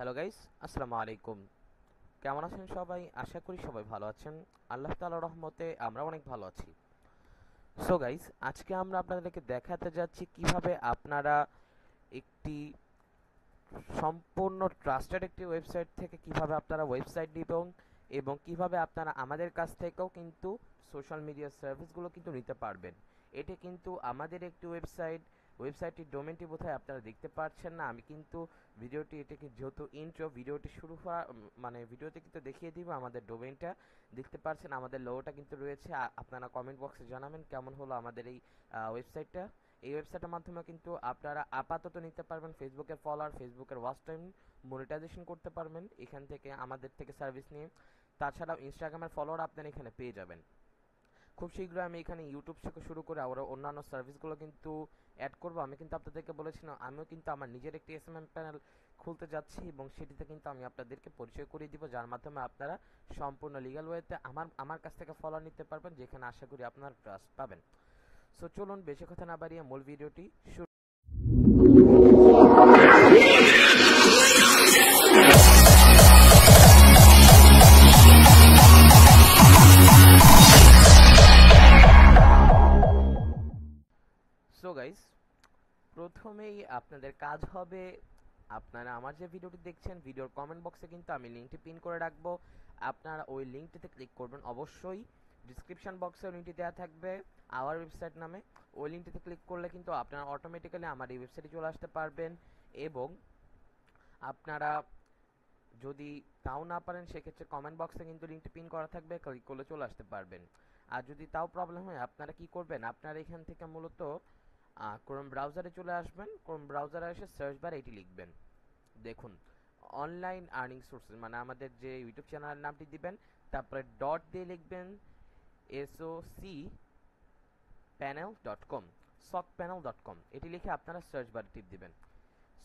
Hello guys, আসসালামু আলাইকুম। কেমন আছেন সবাই? আশা করি সবাই ভালো আছেন। আল্লাহ তাআলার রহমতে আমরা অনেক ভালো আছি। সো গাইস, আজকে আমরা আপনাদেরকে দেখাতে যাচ্ছি কিভাবে আপনারা একটি সম্পূর্ণ ট্রাস্টেড একটি ওয়েবসাইট থেকে কিভাবে আপনারা ওয়েবসাইট দিবেন এবং কিভাবে আপনারা আমাদের কাছ থেকেও কিন্তু সোশ্যাল মিডিয়া সার্ভিসগুলো কিন্তু নিতে পারবেন। এটি কিন্তু আমাদের একটি ওয়েবসাইটটির ডোমেনটি বোধহয় আপনারা দেখতে পাচ্ছেন না। আমি কিন্তু এটাকে যেহেতু ইন্ট্রো ভিডিওটি শুরু হওয়া মানে ভিডিওতে কিন্তু দেখিয়ে দিব আমাদের ডোমেনটা। দেখতে পাচ্ছেন আমাদের লোগোটা কিন্তু রয়েছে। আপনারা কমেন্ট বক্সে জানাবেন কেমন হলো আমাদের এই ওয়েবসাইটটা। এই ওয়েবসাইটের মাধ্যমে কিন্তু আপনারা আপাতত নিতে পারবেন ফেসবুকের ফলোয়ার, ফেসবুকের ওয়াচ টাইম, মনিটাইজেশন করতে পারবেন এখান থেকে আমাদের থেকে সার্ভিস নিয়ে। তাছাড়াও ইনস্টাগ্রামের ফলোয়ার আপনারা এখানে পেয়ে যাবেন। খুব শীঘ্রই আমি এখানে ইউটিউব থেকে শুরু করে আরও অন্যান্য সার্ভিসগুলো কিন্তু অ্যাড করব। আমি কিন্তু আপনাদেরকে বলেছিলাম আমিও কিন্তু আমার নিজের একটি এসএমএম প্যানেল খুলতে যাচ্ছি এবং সেটিতে কিন্তু আমি আপনাদেরকে পরিচয় করিয়ে দিব, যার মাধ্যমে আপনারা সম্পূর্ণ লিগ্যাল ওয়েতে আমার কাছ থেকে ফলোয়ার নিতে পারবেন, যেখানে আশা করি আপনারা ট্রাস্ট পাবেন। সো চলুন বেশি কথা না বাড়িয়ে মূল ভিডিওটি শুরু। সো গাইস, প্রথমেই আপনাদের কাজ হবে, আপনারা আমার যে ভিডিওটি দেখছেন ভিডিওর কমেন্ট বক্সে কিন্তু আমি লিঙ্কটি পিন করে রাখবো। আপনারা ওই লিঙ্কটিতে ক্লিক করবেন। অবশ্যই ডিসক্রিপশন বক্সে লিঙ্কটি দেওয়া থাকবে আওয়ার ওয়েবসাইট নামে। ওই লিঙ্কটিতে ক্লিক করলে কিন্তু আপনারা অটোমেটিক্যালি আমার এই ওয়েবসাইটে চলে আসতে পারবেন এবং আপনারা যদি তাও না পারেন সেক্ষেত্রে কমেন্ট বক্সে কিন্তু লিঙ্কটি পিন করা থাকবে, ক্লিক করলে চলে আসতে পারবেন। আর যদি তাও প্রবলেম হয় আপনারা কি করবেন, আপনারা এখান থেকে মূলত ক্রোম ব্রাউজারে চলে আসবেন। ক্রোম ব্রাউজারে এসে সার্চ বারে এটি লিখবেন। দেখুন, অনলাইন আর্নিং সোর্সেস মানে আমাদের যে ইউটিউব চ্যানেলের নামটি দিবেন, তারপরে ডট দিয়ে লিখবেন socpanel.com, socpanel.com এটি লিখে আপনারা সার্চ বারে টিপ দিবেন।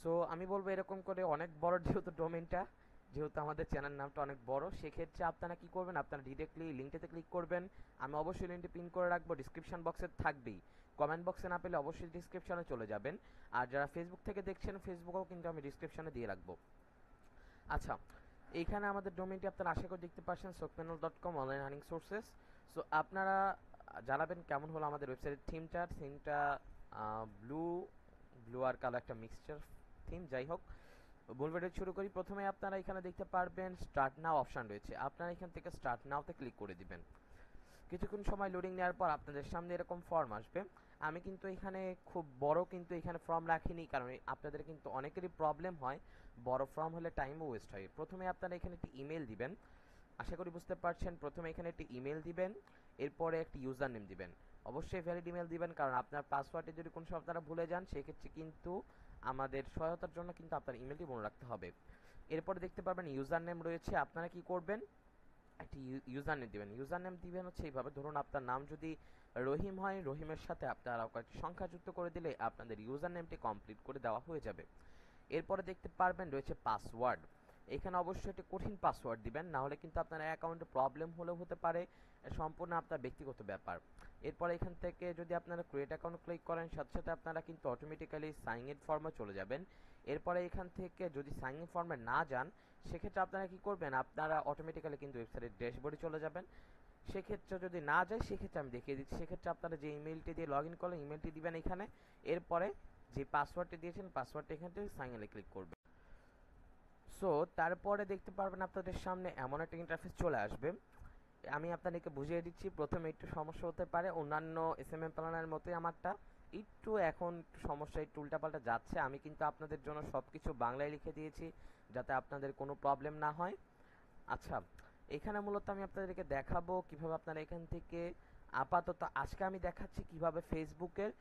সো আমি বলবো এরকম করে অনেক বড় যেহেতু ডোমেইনটা, যেহেতু আমাদের চ্যানেল নামটা অনেক বড়, সেক্ষেত্রে আপনারা কি করবেন, আপনারা ডিরেক্টলি লিঙ্কটিতে ক্লিক করবেন। আমি অবশ্যই লিঙ্কটি পিন করে রাখবো, ডিসক্রিপশন বক্সে থাকবেই। কমেন্ট বক্সে না পেলে অবশ্যই ডিসক্রিপশনে চলে যাবেন। আর যারা ফেসবুক থেকে দেখছেন ফেসবুকেও কিন্তু আমি ডিসক্রিপশনে দিয়ে রাখবো। আচ্ছা, এইখানে আমাদের ডোমেইনটি আপনারা আশা করে দেখতে পাচ্ছেন socpanel.com online earning sources. So আপনারা জানাবেন কেমন হলো আমাদের ওয়েবসাইটের থিমটা ব্লু ব্লু আর কালো একটা মিক্সচার থিম। যাই হোক, মূল ভিডিও শুরু করি। প্রথমে আপনারা এখানে দেখতে পারবেন স্টার্ট নাও অপশন রয়েছে, আপনারা এখান থেকে স্টার্ট নাওতে ক্লিক করে দিবেন। কিছুক্ষণ সময় লোডিং নেওয়ার পর আপনাদের সামনে এরকম ফর্ম আসবে। আমি কিন্তু এখানে খুব বড় কিন্তু এখানে ফর্ম রাখিনি, কারণ আপনাদের কিন্তু অনেকেরই প্রবলেম হয়, বড় ফর্ম হলে টাইমও ওয়েস্ট হয়। প্রথমে আপনারা এখানে একটি ইমেল দিবেন, আশা করি বুঝতে পারছেন। প্রথমে এখানে একটি ইমেল দিবেন, এরপরে একটি ইউজার নেম দিবেন। অবশ্যই ভ্যালিড ইমেল দিবেন, কারণ আপনার পাসওয়ার্ডে যদি কোনো সময় আপনারা ভুলে যান সেক্ষেত্রে কিন্তু আমাদের সহায়তার জন্য কিন্তু আপনার ইমেলটি মনে রাখতে হবে। এরপরে দেখতে পারবেন ইউজার নেম রয়েছে, আপনারা কি করবেন, একটি ইউজার নেম দিবেন। ইউজার নেম দিবেন হচ্ছে এইভাবে, ধরুন আপনার নাম যদি রহিম হয়, রহিমের সাথে আপনারা কয়েকটি সংখ্যা যুক্ত করে দিলে আপনাদের ইউজার নেমটি কমপ্লিট করে দেওয়া হয়ে যাবে। এরপরে দেখতে পারবেন রয়েছে পাসওয়ার্ড। এখানে অবশ্যই একটি কঠিন পাসওয়ার্ড দিবেন, না হলে কিন্তু আপনার অ্যাকাউন্টে প্রবলেম হলেও হতে পারে, সম্পূর্ণ আপনার ব্যক্তিগত ব্যাপার। এরপর এখান থেকে যদি আপনারা ক্রিয়েট অ্যাকাউন্ট ক্লিক করেন, সাথে সাথে আপনারা কিন্তু অটোমেটিক্যালি সাইন ইন ফর্মে চলে যাবেন। এরপরে এখান থেকে যদি সাইন ইন ফর্মে না যান সেক্ষেত্রে আপনারা কি করবেন, আপনারা অটোমেটিক্যালি কিন্তু ওয়েবসাইটের ড্যাশবোর্ডে চলে যাবেন। সেক্ষেত্রে যদি না যায় সেক্ষেত্রে আমি দেখিয়ে দিচ্ছি। সেক্ষেত্রে আপনারা যে ইমেলটি দিয়ে লগ ইন করলেন ইমেলটি দিবেন এখানে, এরপরে যে পাসওয়ার্ডটি দিয়েছেন পাসওয়ার্ডটি এখান থেকে সাইন ইনে ক্লিক করবেন। সো তারপরে দেখতে পারবেন আপনাদের সামনে এমন একটা ইন্টারফেস চলে আসবে। আমি আপনাদেরকে বুঝিয়ে দিচ্ছি, প্রথমে একটু সমস্যা হতে পারে, অন্যান্য এসএমএম প্ল্যানারের মতোই আমারটা একটু এখন একটু সমস্যা, একটু উল্টাপাল্টা যাচ্ছে। আমি কিন্তু আপনাদের জন্য সবকিছু বাংলায় লিখে দিয়েছি যাতে আপনাদের কোনো প্রবলেম না হয়। আচ্ছা, এখানে মূলত আমি আপনাদেরকে দেখাবো কিভাবে আপনারা এখান থেকে আপাতত আজকে আমি দেখাচ্ছি কিভাবে ফেসবুকের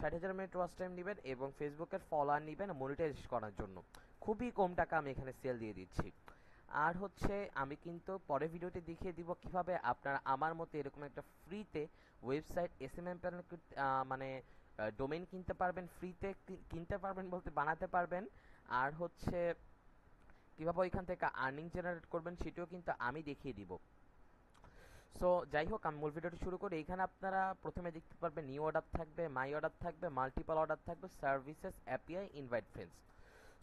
60,000 মিনিট ওয়াচ টাইম নেবেন এবং ফেসবুকের ফলোয়ার নেবেন মনিটাইজ করার জন্য। খুবই কম টাকা আমি এখানে সেল দিয়ে দিচ্ছি। আর হচ্ছে আমি কিন্তু পরে ভিডিওতে দেখিয়ে দিব কিভাবে আপনারা আমার মতো এরকম একটা ফ্রিতে ওয়েবসাইট এসএমএম প্যানেল মানে ডোমেইন কিনতে পারবেন, ফ্রিতে কিনতে পারবেন বলতে বানাতে পারবেন। আর হচ্ছে কিভাবে ওইখান থেকে আর্নিং জেনারেট করবেন সেটাও কিন্তু আমি দেখিয়ে দিব। সো যাই হোক, আমি মূল ভিডিওটি শুরু করি। এখানে আপনারা প্রথমে দেখতে পারবেন নিউ অর্ডার থাকবে, মাই অর্ডার থাকবে, মাল্টিপল অর্ডার থাকবে, services, API, invite friends.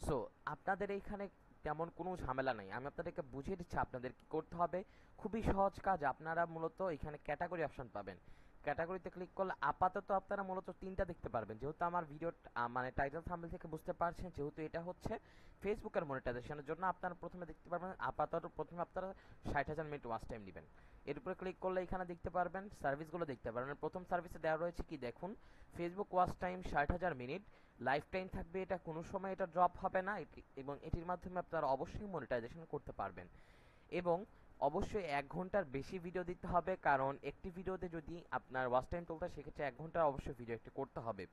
So আপনাদের এইখানে তেমন কোনো ঝামেলা নাই, আমি আপনাদেরকে বুঝিয়ে দিচ্ছি আপনাদের কি করতে হবে। খুবই সহজ কাজ। আপনারা মূলত এখানে ক্যাটাগরি অপশন পাবেন। ক্যাটাগরিতে ক্লিক করলে আপাতত আপনারা মূলত তিনটা দেখতে পারবেন, যেহেতু আমার ভিডিও মানে টাইটেল থাম্বনেল থেকে বুঝতে পারছেন, যেহেতু এটা হচ্ছে ফেসবুকের মনিটাইজেশনের জন্য আপনারা প্রথমে দেখতে পারবেন আপাতত প্রথমে আপনারা 60,000 মিনিট ওয়াচ টাইম নেবেন। এর উপরে ক্লিক করলে এখানে দেখতে পারবেন সার্ভিসগুলো দেখতে পারবেন। প্রথম সার্ভিসে দেওয়া রয়েছে কি দেখুন, Facebook watch time 60,000 minute, life time থাকবে, এটা কোনো সময় এটা ড্রপ হবে না, এবং এটির মাধ্যমে আপনারা অবশ্যই মনিটাইজেশন করতে পারবেন। এবং অবশ্যই 1 ঘন্টার বেশি ভিডিও দিতে হবে, কারণ একটি ভিডিওতে যদি আপনার ওয়াচ টাইম তুলতে হয় সেক্ষেত্রে 1 ঘন্টার অবশ্যই ভিডিও একটি করতে হবে।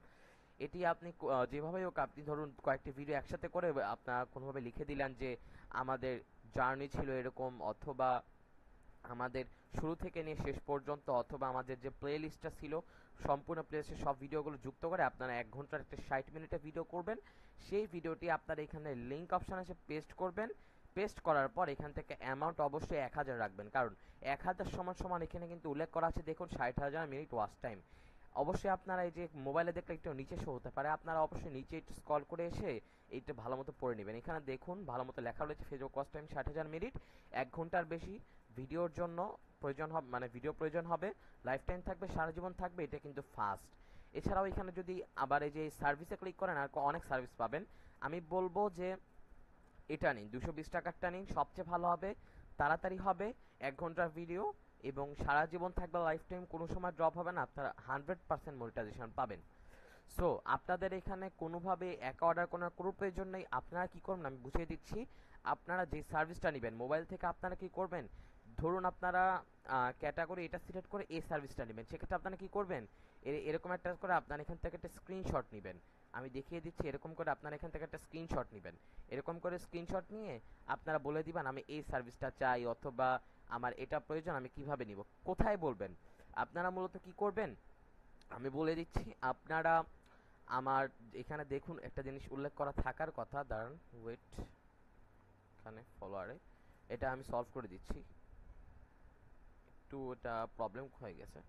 এটি আপনি যেভাবেই হোক, আপনি ধরুন কয়েকটি ভিডিও একসাথে করে আপনার কোনোভাবে লিখে দিলেন যে আমাদের জার্নি ছিল এরকম, অথবা আমাদের শুরু থেকে নিয়ে শেষ পর্যন্ত, অথবা আমাদের যে প্লে লিস্টটা ছিল সম্পূর্ণ প্লেলিস্টে সব ভিডিওগুলো যুক্ত করে আপনারা 1 ঘন্টার একটা 60 মিনিটের ভিডিও করবেন। সেই ভিডিওটি আপনারা এখানে লিঙ্ক অপশন আছে পেস্ট করবেন। পেস্ট করার পর এখান থেকে অ্যামাউন্ট অবশ্যই 1000 রাখবেন, কারণ 1000 সমান সমান এখানে কিন্তু উল্লেখ করা আছে দেখুন 60,000 মিনিট ওয়াচ টাইম। অবশ্যই আপনারা এই যে মোবাইলে দেখলে একটু নিচে শো হতে পারে, আপনারা অবশ্যই নিচে একটু স্ক্রল করে এসে এইটা ভালো মতো পড়ে নেবেন। এখানে দেখুন ভালো মতো লেখা রয়েছে ফেসবুক ওয়াচ টাইম 60,000 মিনিট, 1 ঘন্টার বেশি ভিডিওর জন্য প্রয়োজন হবে, মানে ভিডিও প্রয়োজন হবে, লাইফ টাইম থাকবে, সারা জীবন থাকবে, এটা কিন্তু ফাস্ট। এছাড়াও এখানে যদি আবার এই যে সার্ভিসে ক্লিক করেন আর অনেক সার্ভিস পাবেন। আমি বলবো যে এটা নিন, 220 টাকারটা নিন, সবচেয়ে ভালো হবে, তাড়াতাড়ি হবে, 1 ঘন্টার ভিডিও এবং সারা জীবন থাকবে, লাইফ টাইম কোনো সময় ড্রপ হবে না, আপনারা 100% মনিটাইজেশন পাবেন। সো আপনাদের এখানে কোনোভাবে এক অর্ডার করার কোনো প্রয়োজন নেই। আপনারা কি করবেন আমি বুঝিয়ে দিচ্ছি। আপনারা যে সার্ভিসটা নেবেন মোবাইল থেকে আপনারা কি করবেন, ধরুন আপনারা ক্যাটাগরি এটা সিলেক্ট করে এই সার্ভিসটা নেবেন, সেক্ষেত্রে আপনারা কি করবেন, এরকম একটা করে আপনারা এখান থেকে একটা স্ক্রিনশট নেবেন। আমি দেখিয়ে দিচ্ছি, এরকম করে আপনারা এখান থেকে একটা স্ক্রিনশট নেবেন। এরকম করে স্ক্রিনশট নিয়ে আপনারা বলে দিবেন আমি এই সার্ভিসটা চাই, অথবা আমার এটা প্রয়োজন, আমি কিভাবে নিব, কোথায় বলবেন। আপনারা মূলত কি করবেন আমি বলে দিচ্ছি। আপনারা আমার এখানে দেখুন একটা জিনিস উল্লেখ করা থাকার কথা, দাঁড়ান ওয়েট, এখানে ফলোয়ারে এটা আমি সলভ করে দিচ্ছি, একটু এটা প্রবলেম হয়ে গেছে,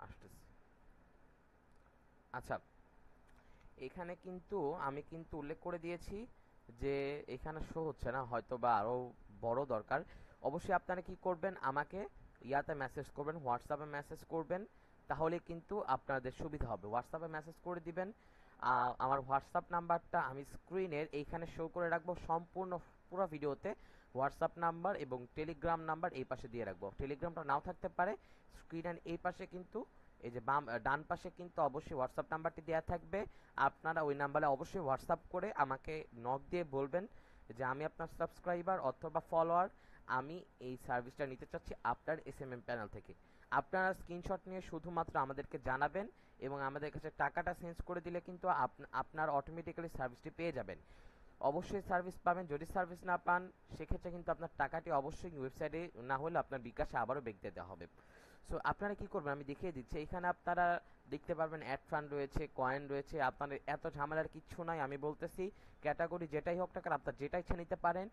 আসতেছি। আচ্ছা, এখানে কিন্তু আমি কিন্তু উল্লেখ করে দিয়েছি যে এখানে শো হচ্ছে না, হয়তো বা আরও বড় দরকার। অবশ্যই আপনারা কি করবেন, আমাকে ইয়াতে মেসেজ করবেন, হোয়াটসঅ্যাপে মেসেজ করবেন, তাহলে কিন্তু আপনাদের সুবিধা হবে। হোয়াটসঅ্যাপে মেসেজ করে দিবেন। আমার হোয়াটসঅ্যাপ নাম্বারটা আমি স্ক্রিনের এইখানে শো করে রাখবো, সম্পূর্ণ পুরো ভিডিওতে হোয়াটসঅ্যাপ নাম্বার এবং টেলিগ্রাম নাম্বার এই পাশে দিয়ে রাখবো। টেলিগ্রামটা নাও থাকতে পারে, স্ক্রিনের এই পাশে কিন্তু এই যে ডান পাশে কিন্তু অবশ্যই হোয়াটসঅ্যাপ নাম্বারটি দেওয়া থাকবে। আপনারা ওই নাম্বারে অবশ্যই হোয়াটসঅ্যাপ করে আমাকে নক দিয়ে বলবেন যে আমি আপনার সাবস্ক্রাইবার অথবা ফলোয়ার, আমি এই সার্ভিসটা নিতে চাচ্ছি আপনার এসএমএম প্যানেল থেকে। আপনারা স্ক্রিনশট নিয়ে শুধুমাত্র আমাদেরকে জানাবেন এবং আমাদের কাছে টাকাটা চেঞ্জ করে দিলে কিন্তু আপনার অটোমেটিক্যালি সার্ভিসটি পেয়ে যাবেন। অবশ্যই সার্ভিস পাবেন, যদি সার্ভিস না পান সেক্ষেত্রে কিন্তু আপনার টাকাটি অবশ্যই ওয়েবসাইটে না হলে আপনার বিকাশে আবারও ব্যাক দিয়ে দেওয়া হবে। সো আপনারা কি করবেন আমি দেখিয়ে দিচ্ছি। এখানে আপনারা দেখতে পারবেন অ্যাড ফান্ড রয়েছে, কয়েন রয়েছে, আপনাদের এত ঝামেলার কিচ্ছু নাই। আমি বলতেছি ক্যাটাগরি যেটাই হোক না কেন আপনার যেটা ইচ্ছে নিতে পারেন,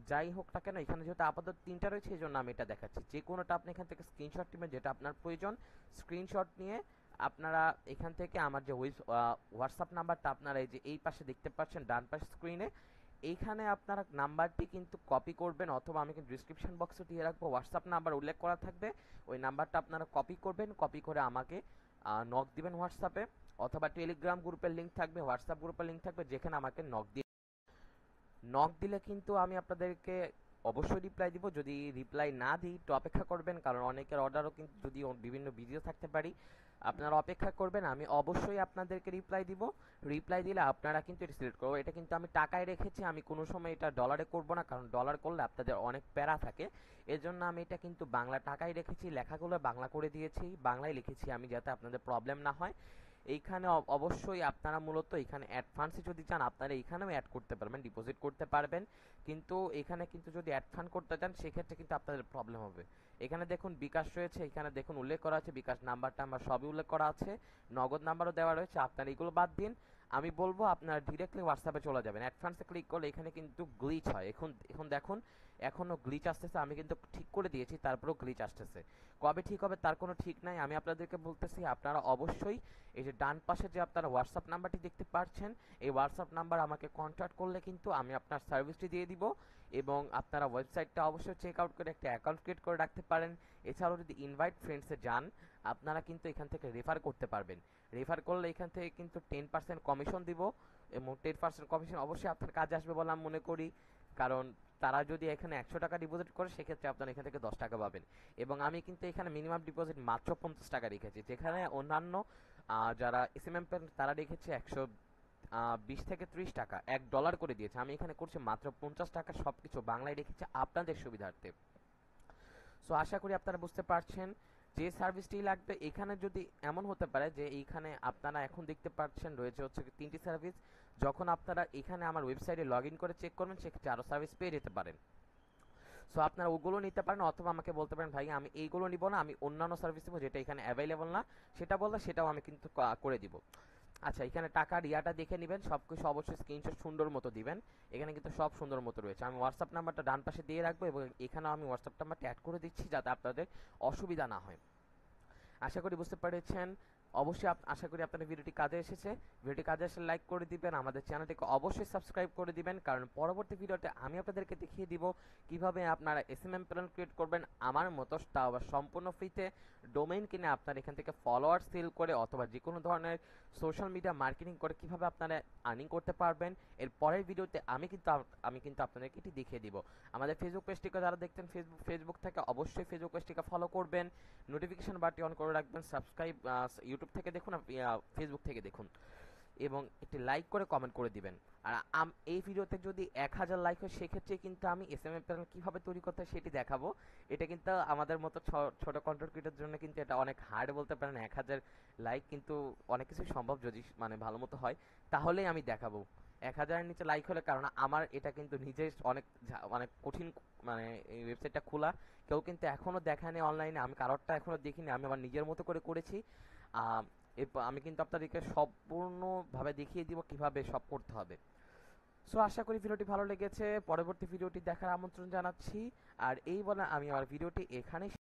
যাই হোক না কেন। এখানে যেহেতু আপাতত 3টা রয়েছে এই জন্য আমি এটা দেখাচ্ছি, যে কোনোটা আপনি এখান থেকে স্ক্রিনশট নেবেন যেটা আপনার প্রয়োজন। স্ক্রিনশট নিয়ে আপনারা এখান থেকে আমার যে হোয়াটসঅ্যাপ নাম্বারটা আপনারা এই যে এই পাশে দেখতে পাচ্ছেন ডান পাশে স্ক্রিনে, এইখানে আপনারা নাম্বারটি কিন্তু কপি করবেন, অথবা আমি কিন্তু ডিসক্রিপশন বক্সে দিয়ে রাখবো, হোয়াটসঅ্যাপ নাম্বার উল্লেখ করা থাকবে, ওই নাম্বারটা আপনারা কপি করবেন, কপি করে আমাকে নক দিবেন হোয়াটসঅ্যাপে, অথবা টেলিগ্রাম গ্রুপের লিঙ্ক থাকবে, হোয়াটসঅ্যাপ গ্রুপের লিঙ্ক থাকবে, যেখানে আমাকে নক দিলে কিন্তু আমি আপনাদেরকে অবশ্যই রিপ্লাই দিব। যদি রিপ্লাই না দিই তো অপেক্ষা করবেন, কারণ অনেকের অর্ডারও কিন্তু যদি বিভিন্ন বিজিও থাকতে পারি, আপনারা অপেক্ষা করবেন, আমি অবশ্যই আপনাদেরকে রিপ্লাই দিব। রিপ্লাই দিলে আপনারা কিন্তু এটা সিলেক্ট করবো। এটা কিন্তু আমি টাকায় রেখেছি, আমি কোনো সময় এটা ডলারে করব না, কারণ ডলার করলে আপনাদের অনেক প্যারা থাকে। এজন্য আমি এটা কিন্তু বাংলা টাকায় রেখেছি, লেখাগুলো বাংলা করে দিয়েছি, বাংলায় লিখেছি আমি, যাতে আপনাদের প্রবলেম না হয়। এইখানে অবশ্যই আপনারা মূলত এখানে অ্যাডভান্সে যদি চান আপনারা এখানেও অ্যাড করতে পারবেন, ডিপোজিট করতে পারবেন, কিন্তু এখানে কিন্তু যদি অ্যাডভান্স করতে চান সেক্ষেত্রে কিন্তু আপনাদের প্রবলেম হবে। এখানে দেখুন বিকাশ রয়েছে, এখানে দেখুন উল্লেখ করা আছে, বিকাশ নাম্বারটা আমার সবই উল্লেখ করা আছে, নগদ নাম্বারও দেওয়া রয়েছে। আপনারা এগুলো বাদ দিন, আমি বলবো আপনারা ডিরেক্টলি হোয়াটসঅ্যাপে চলে যাবেন। অ্যাডভান্সে ক্লিক করলে এখানে কিন্তু গ্লিচ হয়। এখন দেখুন এখনও গ্লিচ আসতেছে। আমি কিন্তু ঠিক করে দিয়েছি, তারপরেও গ্লিচ আসতেছে। কবে ঠিক হবে তার কোনো ঠিক নাই। আমি আপনাদেরকে বলতেছি, আপনারা অবশ্যই এই যে ডান পাশে যে আপনারা হোয়াটসঅ্যাপ নাম্বারটি দেখতে পাচ্ছেন, এই হোয়াটসঅ্যাপ নাম্বার আমাকে কন্ট্যাক্ট করলে কিন্তু আমি আপনার সার্ভিসটি দিয়ে দিব। এবং আপনারা ওয়েবসাইটটা অবশ্যই চেক আউট করে একটা অ্যাকাউন্ট ক্রিয়েট করে রাখতে পারেন। এছাড়াও যদি ইনভাইট ফ্রেন্ডসে যান, আপনারা কিন্তু এখান থেকে রেফার করতে পারবেন। রেফার করলে এখান থেকে কিন্তু 10% কমিশন দিব, এবং 10% কমিশন অবশ্যই আপনার কাজে আসবে বলে আমি মনে করি। কারণ তারা যদি এখানে 100 টাকা ডিপোজিট করে, সেক্ষেত্রে আপনারা এখান থেকে 10 টাকা পাবেন। এবং আমি কিন্তু এখানে মিনিমাম ডিপোজিট মাত্র 50 টাকা রেখেছি, যেখানে অন্যান্য যারা এসএমএম তারা রেখেছে 120 থেকে 30 টাকা, $1 করে দিয়েছে। আমি এখানে করছি মাত্র 50 টাকা, সবকিছু বাংলায় রেখেছি আপনাদের সুবিধার্থে। সো আশা করি আপনারা বুঝতে পারছেন যে সার্ভিসটি লাগবে। এখানে যদি এমন হতে পারে যে এইখানে আপনারা এখন দেখতে পাচ্ছেন রয়েছে হচ্ছে 3টি সার্ভিস। যখন আপনারা এখানে আমার ওয়েবসাইটে লগ ইন করে চেক করবেন, সেক্ষেত্রে আরও সার্ভিস পেয়ে যেতে পারেন। সো আপনারা ওগুলো নিতে পারেন, অথবা আমাকে বলতে পারেন ভাই আমি এইগুলো নিব না, আমি অন্যান্য সার্ভিস নেবো যেটা এখানে অ্যাভেলেবল না, সেটা বললে সেটাও আমি কিন্তু করে দিব। আচ্ছা, এখানে টাকার ইয়াটা দেখে নেবেন, সব কিছু অবশ্যই স্ক্রিনশট সুন্দর মতো দিবেন। এখানে কিন্তু সব সুন্দর মতো রয়েছে। আমি হোয়াটসঅ্যাপ নাম্বারটা ডান পাশে দিয়ে রাখবো, এবং এখানেও আমি হোয়াটসঅ্যাপ নাম্বারটা অ্যাড করে দিচ্ছি যাতে আপনাদের অসুবিধা না হয়। আশা করি বুঝতে পেরেছেন। অবশ্যই আশা করি আপনাদের ভিডিওটি কাজে এসেছে। ভিডিওটি কাজে আসলে লাইক করে দিবেন, আমাদের চ্যানেলটিকে অবশ্যই সাবস্ক্রাইব করে দিবেন, কারণ পরবর্তী ভিডিওতে আমি আপনাদেরকে দেখিয়ে দিব কিভাবে আপনারা এসএমএম প্ল্যান ক্রিয়েট করবেন আমার মতো, তাও আবার সম্পূর্ণ ফ্রিতে। ডোমেইন কিনে আপনারা এখান থেকে ফলোয়ার সেল করে অথবা যে কোনো ধরনের সোশ্যাল মিডিয়া মার্কেটিং করে কিভাবে আপনারা আর্নিং করতে পারবেন। এর পরের ভিডিওতে আমি কিন্তু আপনাদেরকে এটি দেখিয়ে দিব। আমাদের ফেসবুক পেজটিকে যারা দেখতেন ফেসবুক থেকে অবশ্যই ফেসবুক পেজটিকে ফলো করবেন, নোটিফিকেশন বাটনটি অন করে রাখবেন, সাবস্ক্রাইব ইউটিউব থেকে দেখুন, ফেসবুক থেকে দেখুন, এবং একটি লাইক করে কমেন্ট করে দিবেন। আর এই ভিডিওতে যদি 1000 লাইক হয়, সেক্ষেত্রে কিন্তু আমি এসএমএম প্যানেল কীভাবে তৈরি করতে হয় সেটি দেখাবো। এটা কিন্তু আমাদের মতো ছোট কন্টেন্ট ক্রিয়েটরের জন্য কিন্তু এটা অনেক হার্ড বলতে পারেন। 1000 লাইক কিন্তু অনেক কিছুই সম্ভব, যদি মানে ভালো মতো হয় তাহলেই আমি দেখাবো। 1000-এর নিচে লাইক হলে, কারণ আমার এটা কিন্তু নিজে অনেক কঠিন, মানে এই ওয়েবসাইটটা খোলা, কেউ কিন্তু এখনও দেখায়নি অনলাইনে, আমি কারোরটা এখনও দেখিনি, আমি আমার নিজের মতো করে করেছি। এরপর আমি কিন্তু আপনাদেরকে সম্পূর্ণভাবে দেখিয়ে দিব কিভাবে সব করতে হবে। সো আশা করি ভিডিওটি ভালো লেগেছে, পরবর্তী ভিডিওটি দেখার আমন্ত্রণ জানাচ্ছি। আর এই বলে আমি আমার ভিডিওটি এখানেই